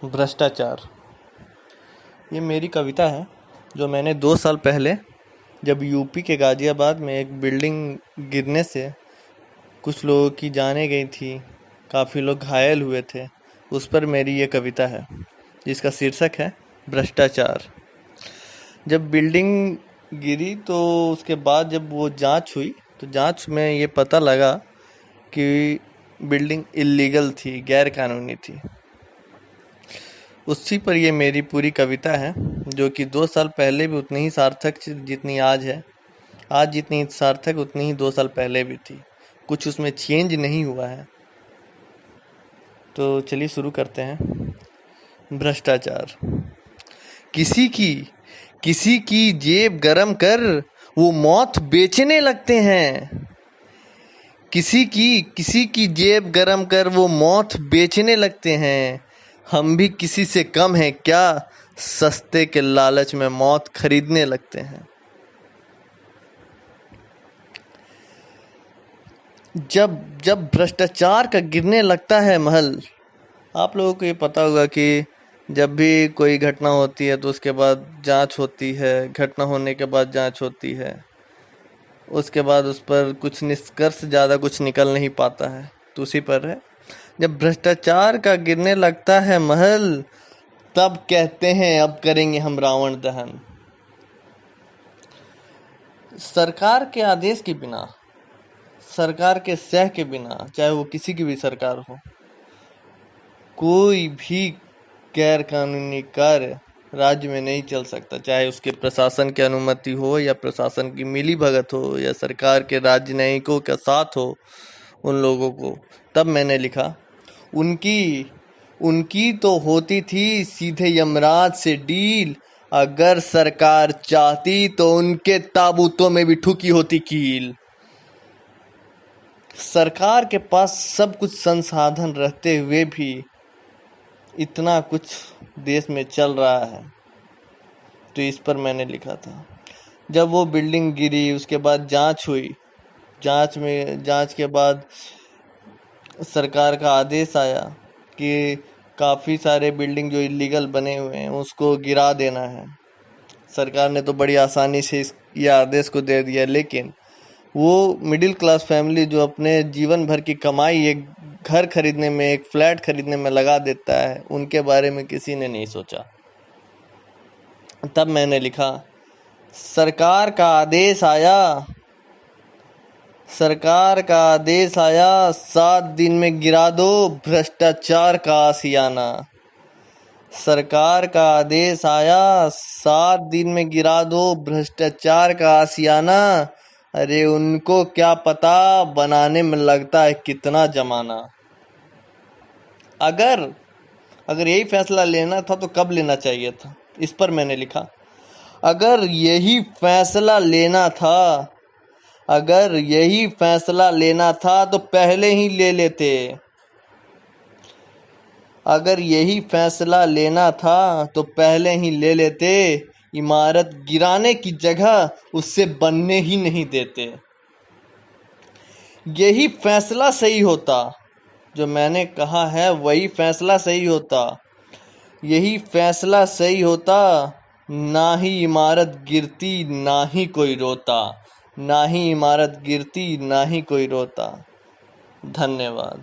भ्रष्टाचार। ये मेरी कविता है जो मैंने 2 साल पहले जब यूपी के गाज़ियाबाद में एक बिल्डिंग गिरने से कुछ लोगों की जानें गई थी, काफ़ी लोग घायल हुए थे, उस पर मेरी ये कविता है जिसका शीर्षक है भ्रष्टाचार। जब बिल्डिंग गिरी तो उसके बाद जब वो जांच हुई तो जांच में ये पता लगा कि बिल्डिंग इल्लीगल थी, गैर कानूनी थी। उसी पर ये मेरी पूरी कविता है जो कि 2 साल पहले भी उतनी ही सार्थक जितनी आज है। आज जितनी सार्थक उतनी ही 2 साल पहले भी थी। कुछ उसमें चेंज नहीं हुआ है। तो चलिए शुरू करते हैं। भ्रष्टाचार। किसी की जेब गरम कर वो मौत बेचने लगते हैं। किसी की जेब गरम कर वो मौत बेचने लगते हैं। हम भी किसी से कम हैं क्या, सस्ते के लालच में मौत खरीदने लगते हैं। जब भ्रष्टाचार का गिरने लगता है महल। आप लोगों को ये पता होगा कि जब भी कोई घटना होती है तो उसके बाद जांच होती है, घटना होने के बाद जांच होती है, उसके बाद उस पर कुछ निष्कर्ष ज़्यादा कुछ निकल नहीं पाता है। तो उसी पर है, जब भ्रष्टाचार का गिरने लगता है महल, तब कहते हैं अब करेंगे हम रावण दहन। सरकार के आदेश के बिना, सरकार के सह के बिना, चाहे वो किसी की भी सरकार हो, कोई भी गैर कानूनी कार्य राज्य में नहीं चल सकता। चाहे उसके प्रशासन की अनुमति हो या प्रशासन की मिली भगत हो या सरकार के राजनयिकों का साथ हो उन लोगों को। तब मैंने लिखा, उनकी तो होती थी सीधे यमराज से डील। अगर सरकार चाहती तो उनके ताबूतों में भी ठुकी होती कील। सरकार के पास सब कुछ संसाधन रहते हुए भी इतना कुछ देश में चल रहा है। तो इस पर मैंने लिखा था। जब वो बिल्डिंग गिरी उसके बाद जांच हुई, जांच के बाद सरकार का आदेश आया कि काफ़ी सारे बिल्डिंग जो इलीगल बने हुए हैं उसको गिरा देना है। सरकार ने तो बड़ी आसानी से ये आदेश को दे दिया, लेकिन वो मिडिल क्लास फैमिली जो अपने जीवन भर की कमाई एक घर खरीदने में, एक फ्लैट खरीदने में लगा देता है, उनके बारे में किसी ने नहीं सोचा। तब मैंने लिखा, सरकार का आदेश आया 7 दिन में गिरा दो भ्रष्टाचार का आशियाना। सरकार का आदेश आया 7 दिन में गिरा दो भ्रष्टाचार का आशियाना। अरे उनको क्या पता बनाने में लगता है कितना जमाना। अगर यही फैसला लेना था तो कब लेना चाहिए था। इस पर मैंने लिखा, अगर यही फैसला लेना था तो पहले ही ले लेते। अगर यही फैसला लेना था तो पहले ही ले लेते। इमारत गिराने की जगह उससे बनने ही नहीं देते। यही फैसला सही होता, जो मैंने कहा है वही फैसला सही होता। यही फैसला सही होता, ना ही इमारत गिरती ना ही कोई रोता। ना ही इमारत गिरती ना ही कोई रोता। धन्यवाद।